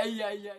iya.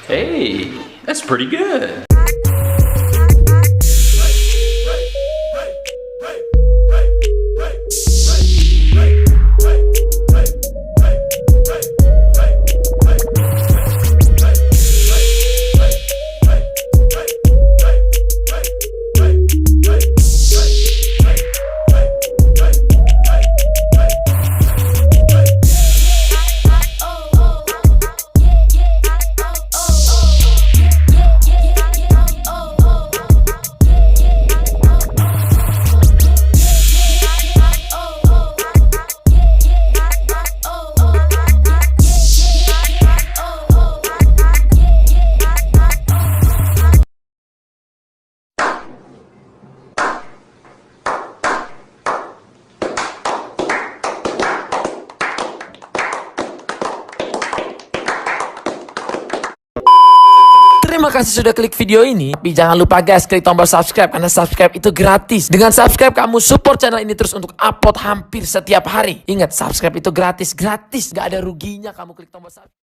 Hey, that's pretty good. Terima kasih sudah klik video ini. Tapi jangan lupa guys, klik tombol subscribe karena subscribe itu gratis. Dengan subscribe kamu support channel ini terus untuk upload hampir setiap hari. Ingat, subscribe itu gratis, gak ada ruginya kamu klik tombol subscribe.